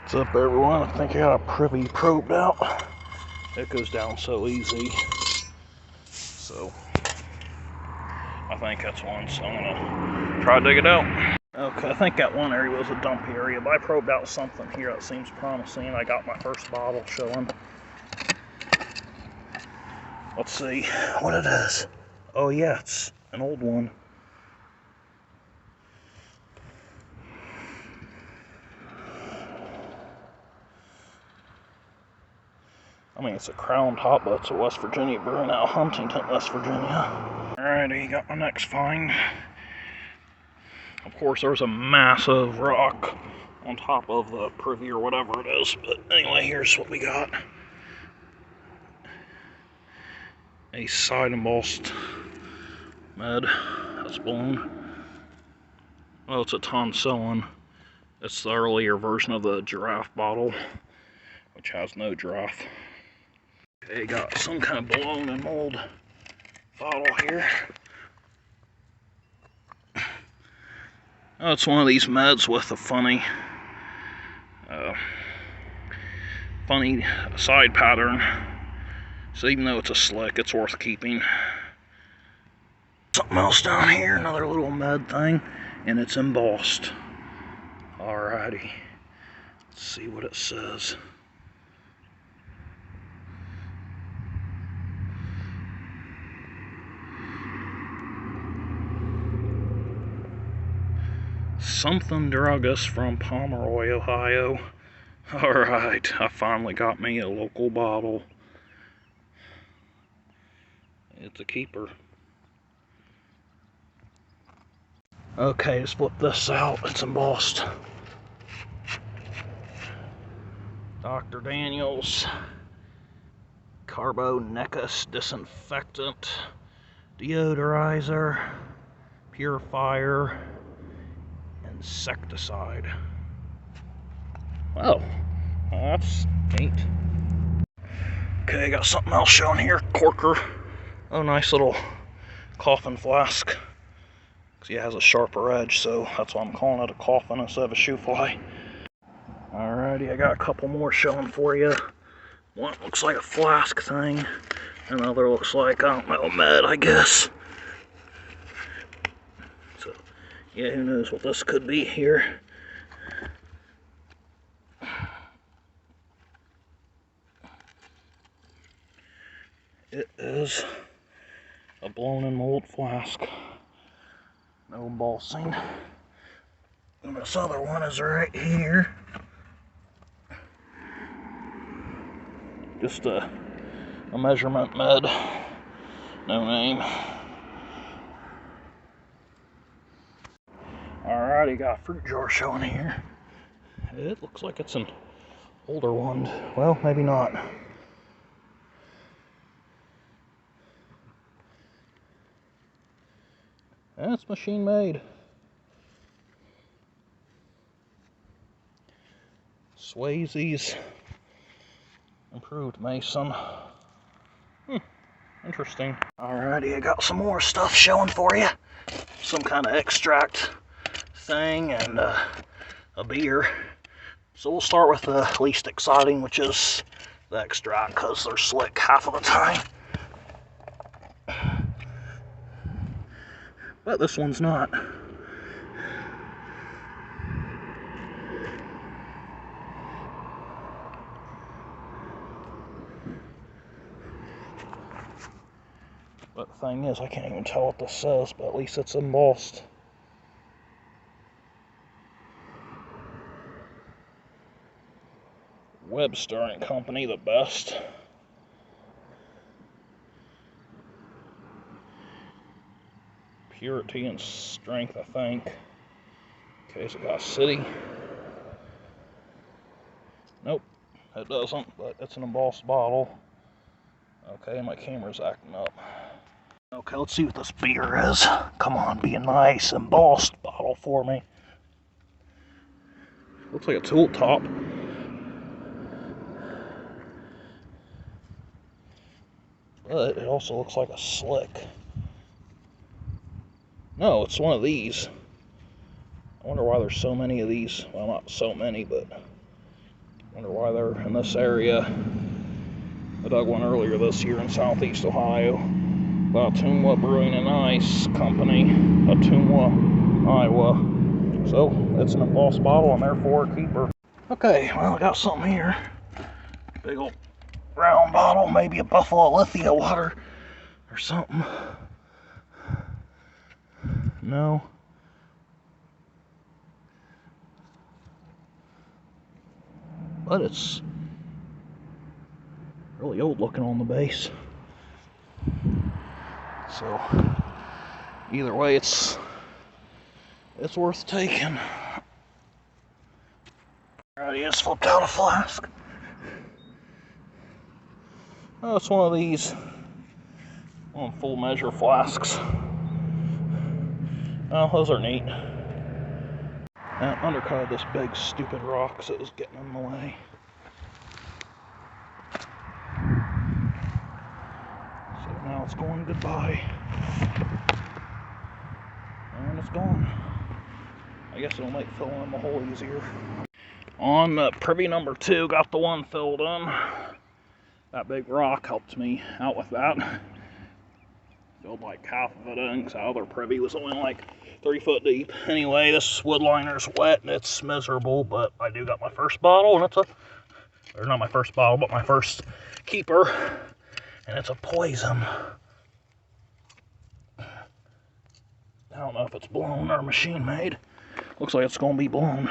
What's up, everyone? I think I got a privy probed out. It goes down so easy. So I think that's one, so I'm gonna try to dig it out. Okay, I think that one area was a dump area, but I probed out something here that seems promising. I got my first bottle showing. Let's see what it is. Oh yeah, it's an old one. I mean, it's a Crown top, but it's a West Virginia brew now, Huntington, West Virginia. Alrighty, got my next find. Of course, there's a massive rock on top of the privy or whatever it is. But anyway, here's what we got. A side embossed med that's blown. Well, it's a Tonsillan. It's the earlier version of the giraffe bottle, which has no giraffe. Okay, got some kind of blown and mold bottle here. Oh, it's one of these meds with a funny side pattern. So even though it's a slick, it's worth keeping. Something else down here, another little med thing, and it's embossed. Alrighty, let's see what it says. Something drug us from Pomeroy, Ohio. Alright, I finally got me a local bottle. It's a keeper. Okay, just flip this out. It's embossed. Dr. Daniels Carbonecus Disinfectant Deodorizer Purifier Insecticide. Oh, that's neat. Okay, got something else showing here. Corker. Oh, nice little coffin flask. See, it has a sharper edge, so that's why I'm calling it a coffin instead of a shoe fly. Alrighty, I got a couple more showing for you. One looks like a flask thing. Another looks like, I don't know, med, I guess. So, yeah, who knows what this could be here. It is a blown and mold flask. No embossing. And this other one is right here. Just a measurement med. No name. Alrighty, got a fruit jar showing here. It looks like it's an older one. Well, maybe not. That's machine made. Swayze's improved mason. Interesting. Alrighty, I got some more stuff showing for you. Some kind of extract thing and a beer. So we'll start with the least exciting, which is the extract, because they're slick half of the time. But this one's not. But the thing is, I can't even tell what this says, but at least it's embossed. Webster and Company, the best. Purity and strength, I think. Okay, so it got city. Nope, it doesn't, but it's an embossed bottle. Okay, my camera's acting up. Okay, let's see what this beer is. Come on, be a nice embossed bottle for me. Looks like a tool top. But it also looks like a slick. No, it's one of these. I wonder why there's so many of these. Well, not so many, but Wonder why they're in this area. I dug one earlier this year in southeast Ohio by Ottumwa Brewing and Ice Company, Ottumwa, Iowa. So it's an embossed bottle and therefore a keeper. Okay, well, I got something here. Big old round bottle, maybe a Buffalo Lithia water or something. No. But it's really old looking on the base. So either way, it's worth taking. Alright, he just flipped out a flask. Oh, it's one of these full measure flasks. Oh, those are neat. And undercut this big stupid rock, so it was getting in the way. So now it's going goodbye. And it's gone. I guess it'll make filling in the hole easier. On privy number 2, got the one filled in. That big rock helped me out with that. Filled like half of it in, because our other privy was only like 3 foot deep. Anyway, this wood liner's wet and it's miserable, but I do got my first bottle, and or not my first bottle, but my first keeper, and it's a poison. I don't know if it's blown or machine made. Looks like it's gonna be blown.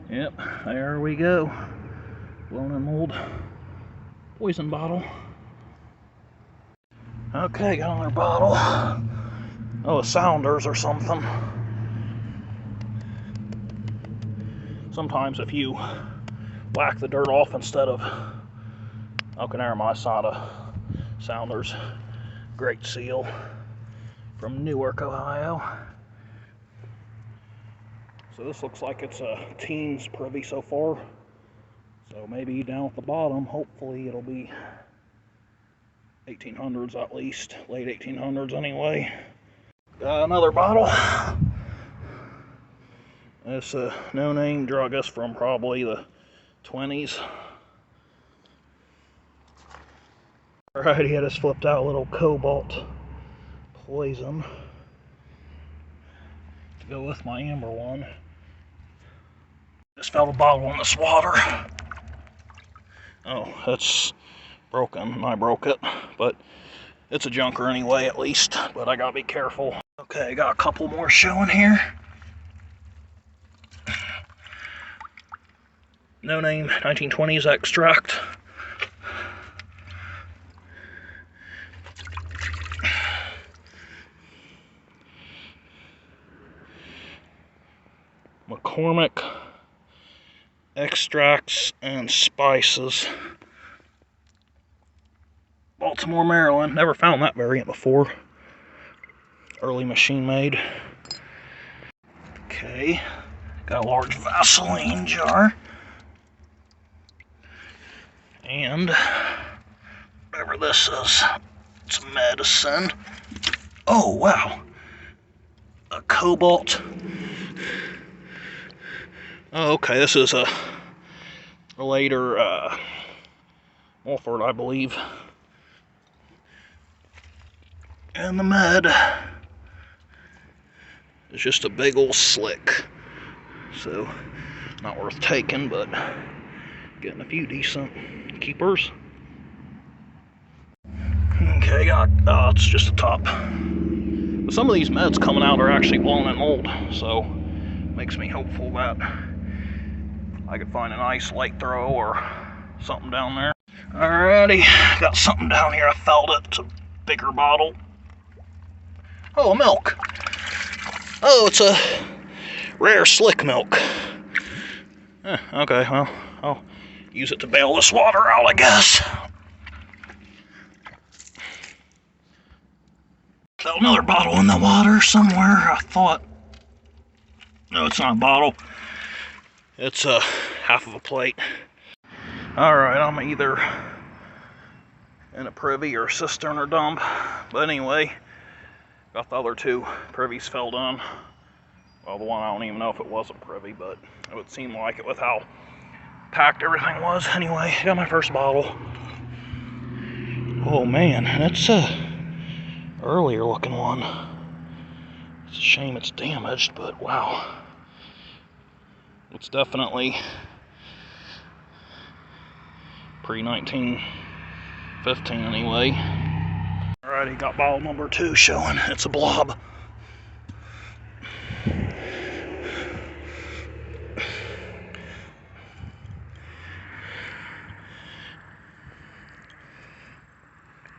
Yep, there we go. Blown in mold poison bottle. Okay, got another bottle. Oh, a Sounders or something. Sometimes if you whack the dirt off instead of, okay, never mind, it's not a Sounders. Great Seal from Newark, Ohio. So this looks like it's a teens privy so far. So maybe down at the bottom, hopefully it'll be 1800s at least, late 1800s anyway. Another bottle. It's a no-name drug, I guess from probably the 20s. Alrighty, I just flipped out a little cobalt poison to go with my amber one. Just filled a bottle in this water. Oh, that's broken, and I broke it, but it's a junker anyway, at least, but I gotta be careful. Okay, I got a couple more showing here. No name 1920s extract. McCormick extracts and spices. Baltimore, Maryland. Never found that variant before. Early machine made. Okay. Got a large Vaseline jar. And whatever this is, it's medicine. Oh, wow. A cobalt. Oh, okay, this is a later Wolford, I believe. And the med is just a big old slick. So, not worth taking, but getting a few decent keepers. Okay, it's just a top. But some of these meds coming out are actually blown in mold, so makes me hopeful that I could find a nice light throw or something down there. Alrighty, got something down here. I felt it. It's a bigger bottle. Oh, milk. Oh, it's a rare slick milk. Okay, well, I'll use it to bail this water out, I guess. Felt another bottle in the water somewhere. I thought, no, it's not a bottle. It's half of a plate. Alright, I'm either in a privy or cistern or dump. But anyway, got the other two privies filled in. Well, the one I don't even know if it was a privy, but it would seem like it with how packed everything was. Anyway, got my first bottle. Oh man, that's a earlier looking one. It's a shame it's damaged, but wow. It's definitely pre-1915 anyway. Alrighty, got bottle number 2 showing. It's a blob.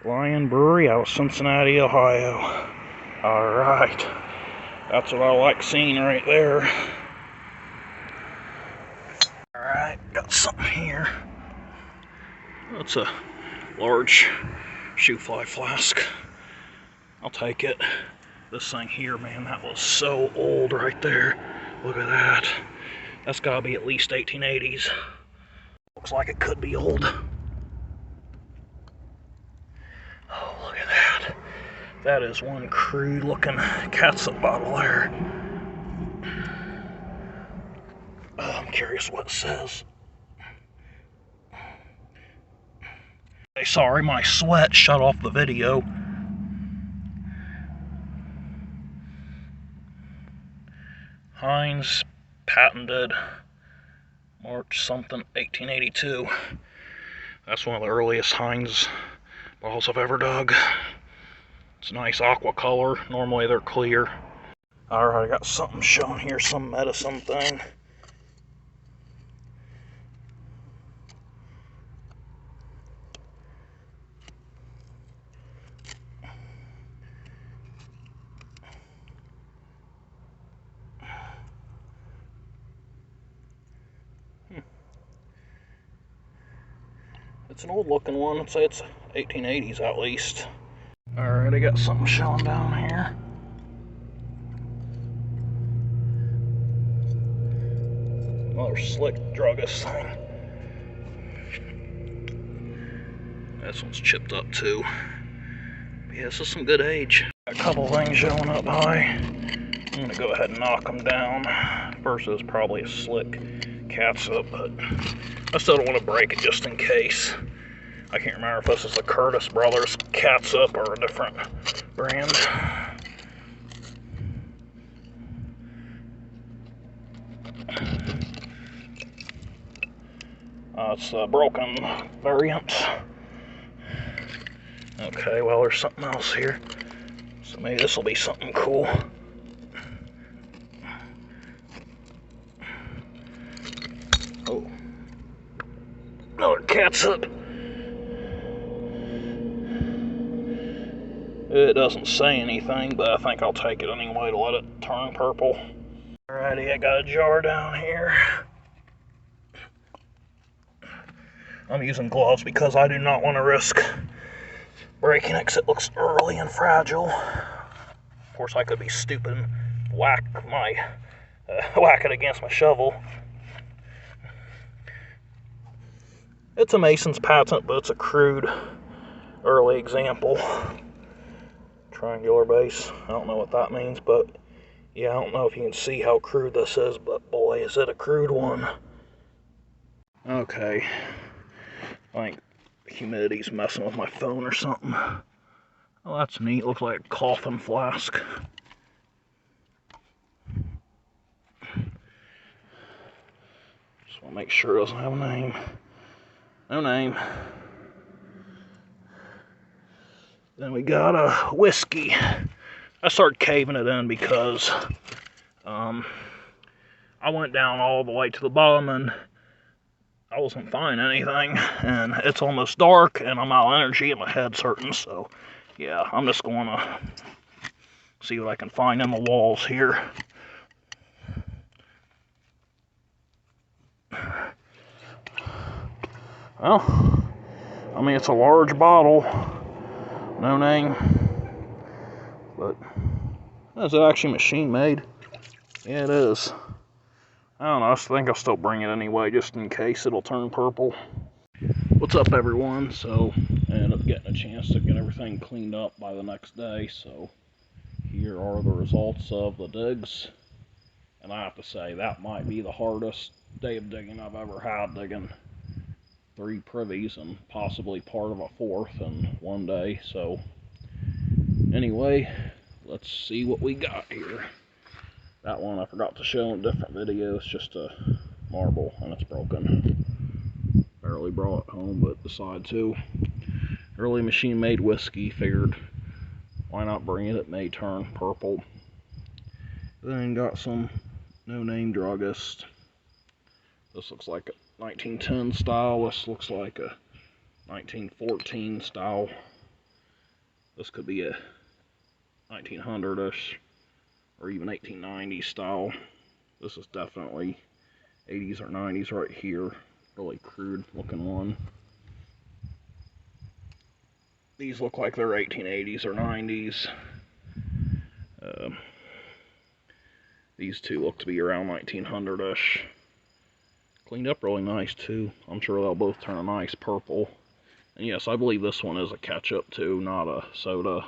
Lion Brewery out of Cincinnati, Ohio. Alright. That's what I like seeing right there. Alright, got something here. That's a large shoe fly flask. I'll take it. This thing here, man, that was so old right there. Look at that. That's gotta be at least 1880s. Looks like it could be old. Oh, look at that. That is one crude looking catsup bottle there. Oh, I'm curious what it says. Hey, sorry, my sweat shut off the video. Heinz, patented March something, 1882. That's one of the earliest Heinz bottles I've ever dug. It's a nice aqua color. Normally they're clear. Alright, I got something showing here, some medicine thing. It's an old looking one. I'd say it's 1880s at least. Alright, I got something showing down here. Another slick druggist thing. This one's chipped up too. But yeah, this is some good age. Got a couple things showing up high. I'm gonna go ahead and knock them down. First is probably a slick catsup, but I still don't want to break it just in case. I can't remember if this is the Curtis Brothers catsup or a different brand. It's a broken variant. Okay, well, there's something else here. So maybe this will be something cool. Oh. Another catsup. It doesn't say anything, but I think I'll take it anyway to let it turn purple. Alrighty, I got a jar down here. I'm using gloves because I do not want to risk breaking it because it looks early and fragile. Of course, I could be stupid and whack it against my shovel. It's a Mason's patent, but it's a crude early example. Triangular base. I don't know what that means, but yeah, I don't know if you can see how crude this is, but boy, is it a crude one. Okay. I think humidity's messing with my phone or something. Oh, that's neat. Looks like a coffin flask. Just want to make sure it doesn't have a name. No name. Then we got a whiskey. I started caving it in because I went down all the way to the bottom and I wasn't finding anything, and it's almost dark and I'm out of energy and my head's hurting, so yeah, I'm just going to see what I can find in the walls here. Well, I mean, it's a large bottle, no name, but is it actually machine made? Yeah, it is. I don't know, I think I'll still bring it anyway, just in case it'll turn purple. What's up, everyone? So, I ended up getting a chance to get everything cleaned up by the next day, so here are the results of the digs. And I have to say, that might be the hardest day of digging I've ever had, digging 3 privies and possibly part of a 4th in one day. So anyway, let's see what we got here. That one I forgot to show in a different video. It's just a marble and it's broken. Barely brought it home, but decided to. Early machine-made whiskey. Figured, why not bring it? It may turn purple. Then got some no-name druggist. This looks like a 1910 style. This looks like a 1914 style. This could be a 1900-ish or even 1890 style. This is definitely 80s or 90s right here. Really crude looking one. These look like they're 1880s or 90s. These two look to be around 1900-ish. Cleaned up really nice too. I'm sure they'll both turn a nice purple. And yes, I believe this one is a ketchup too, not a soda.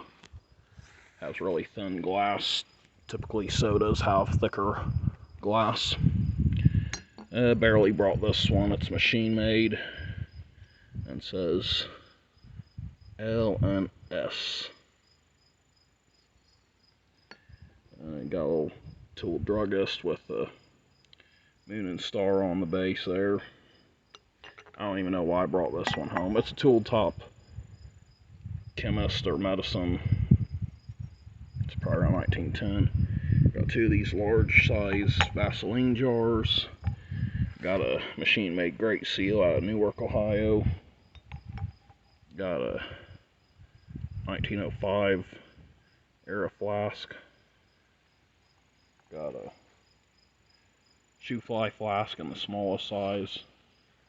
Has really thin glass. Typically sodas have thicker glass. Barely brought this one. It's machine made and says L&S. Got a little tool druggist with the moon and star on the base there. I don't even know why I brought this one home. It's a tool top chemist or medicine. It's probably around 1910. Got 2 of these large size Vaseline jars. Got a machine made Great Seal out of Newark, Ohio. Got a 1905 era flask. Got a shoe fly flask in the smallest size.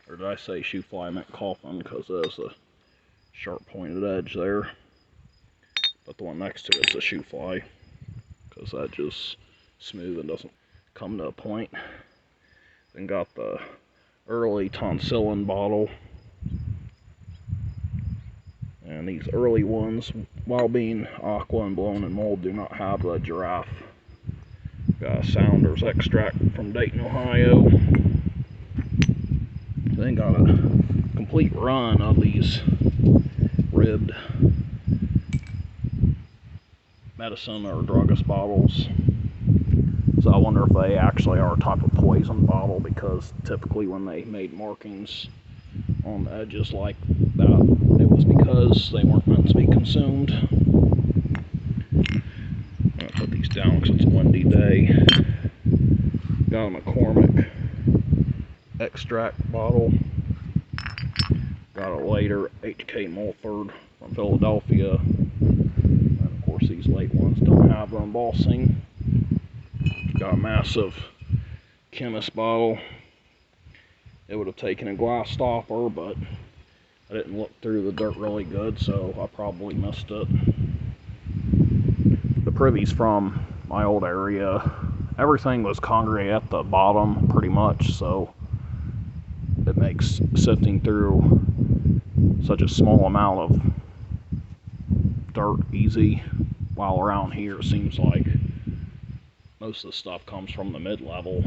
Or did I say shoe fly? I meant coffin, because there's a sharp pointed edge there. But the one next to it's a shoe fly, because that just smooth and doesn't come to a point. Then got the early tonsilin bottle. And these early ones, while being aqua and blown in mold, do not have the giraffe. Got a Sounders extract from Dayton, Ohio. Then got a complete run of these ribbed medicine or druggist bottles. So I wonder if they actually are a type of poison bottle, because typically when they made markings on the edges like that, it was because they weren't meant to be consumed. I'm going to put these down because it's a windy day. Got a McCormick extract bottle. Got a later HK Mulford from Philadelphia. And of course these late ones don't have the embossing. Got a massive chemist bottle. It would have taken a glass stopper, but I didn't look through the dirt really good, so I probably missed it. The privies from my old area, everything was concrete at the bottom pretty much, so it makes sifting through such a small amount of dirt easy, while around here it seems like most of the stuff comes from the mid-level,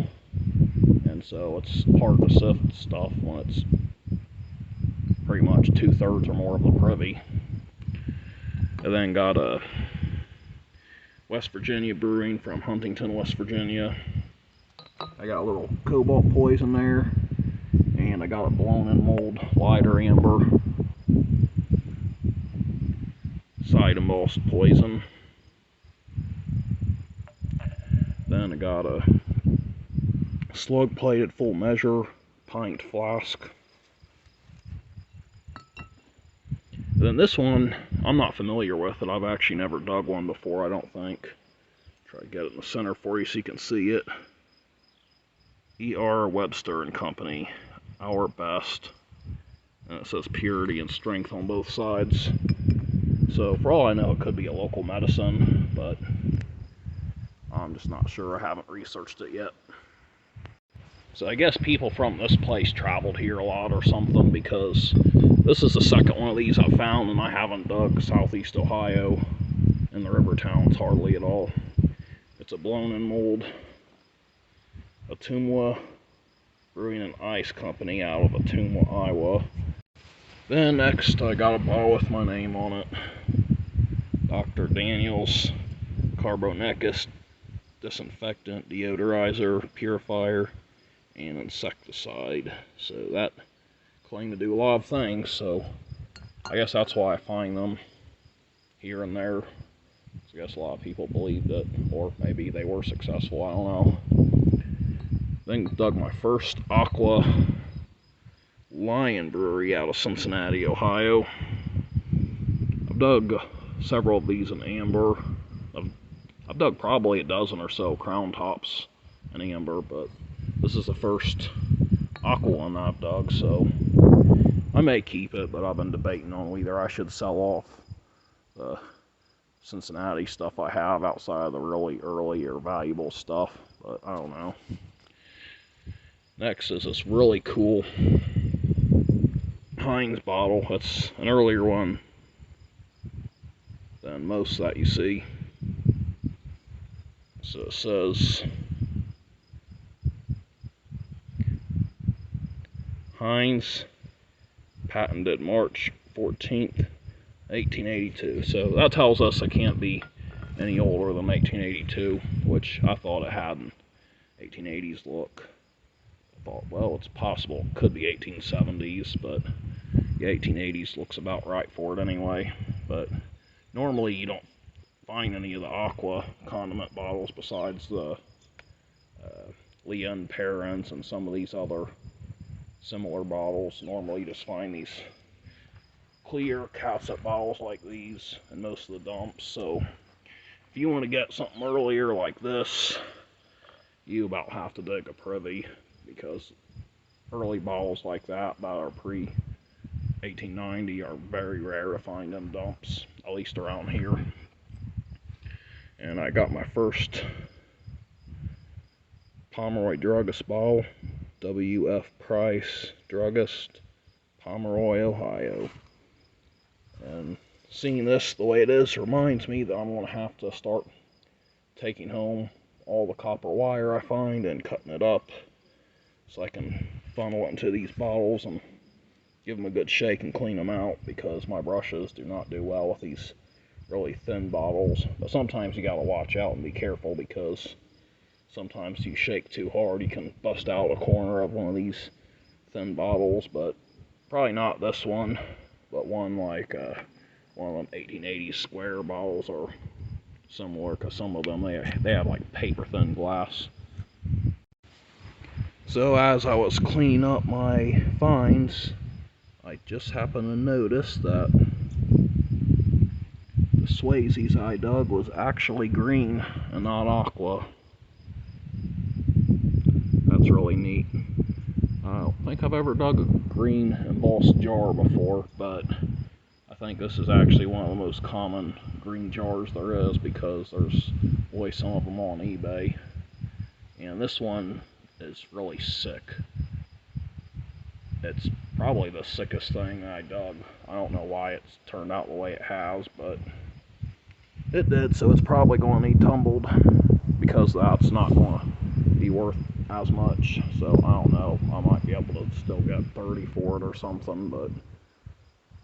and so it's hard to sift stuff when it's pretty much 2/3 or more of the privy. And then got a West Virginia brewing from Huntington, West Virginia. I got a little cobalt poison there, and I got a blown in mold lighter amber side embossed poison. Then I got a slug plated full measure pint flask. Then this one, I'm not familiar with it. I've actually never dug one before, I don't think. Try to get it in the center for you so you can see it. E.R. Webster and Company, Our Best. And it says purity and strength on both sides. So for all I know, it could be a local medicine, but I'm just not sure. I haven't researched it yet. So I guess people from this place traveled here a lot or something, because this is the second one of these I've found, and I haven't dug southeast Ohio in the river towns hardly at all. It's a blown in mold Ottumwa Brewing and Ice Company out of Ottumwa, Iowa. Then next I got a bottle with my name on it. Dr. Daniels Carbonecus Disinfectant, Deodorizer, Purifier, and Insecticide. So that claimed to do a lot of things, so I guess that's why I find them here and there. So I guess a lot of people believed it, or maybe they were successful, I don't know. Then dug my first Aqua Lion Brewery out of Cincinnati, Ohio. I've dug several of these in amber. I've dug probably a dozen or so crown tops in amber, but this is the first Aqua one I've dug, so I may keep it, but I've been debating on whether I should sell off the Cincinnati stuff I have outside of the really early or valuable stuff, but I don't know. Next is this really cool Heinz bottle. It's an earlier one than most that you see. So it says Heinz, patented March 14th, 1882. So that tells us it can't be any older than 1882, which I thought it had an 1880s look. I thought, well, it's possible it could be 1870s, but the 1880s looks about right for it anyway. But normally you don't find any of the Aqua condiment bottles besides the Leon Perrins and some of these other similar bottles. Normally you just find these clear capsule bottles like these in most of the dumps. So if you want to get something earlier like this, you about have to dig a Privy, because early bottles like that are pre-1890 are very rare to find in dumps, at least around here. And I got my first Pomeroy Druggist bottle, W.F. Price Druggist, Pomeroy, Ohio. And seeing this the way it is reminds me that I'm going to have to start taking home all the copper wire I find and cutting it up so I can funnel it into these bottles and give them a good shake and clean them out, because my brushes do not do well with these really thin bottles. But sometimes you got to watch out and be careful, because sometimes you shake too hard, you can bust out a corner of one of these thin bottles. But probably not this one, but one like one of them 1880s square bottles are similar, because some of them they have like paper thin glass. So as I was cleaning up my finds, I just happened to notice that the Swayzes I dug was actually green and not aqua. That's really neat. I don't think I've ever dug a green embossed jar before, but I think this is actually one of the most common green jars there is, because there's always some of them on eBay. And this one is really sick. It's probably the sickest thing I dug. I don't know why it's turned out the way it has, but it did, so it's probably going to need tumbled, because that's not going to be worth as much. So I don't know, I might be able to still get 30 for it or something, but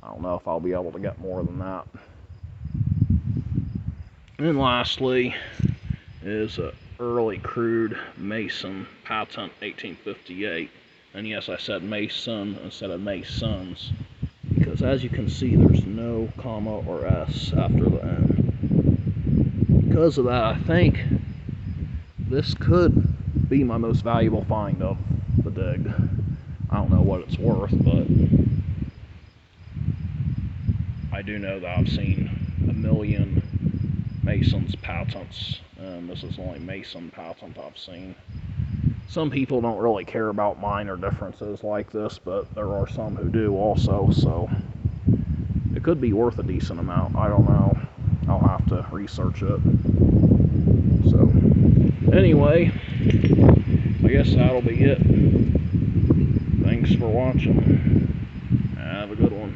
I don't know if I'll be able to get more than that. And then lastly is a early crude Mason, patent 1858. And yes, I said Mason instead of Masons, because as you can see, there's no comma or S after the N. Because of that, I think this could be my most valuable find of the dig. I don't know what it's worth, but I do know that I've seen a million Mason's patents, and this is the only Mason patent I've seen. Some people don't really care about minor differences like this, but there are some who do also, so it could be worth a decent amount. I don't know. I'll have to research it. So, anyway, I guess that'll be it. Thanks for watching. Have a good one.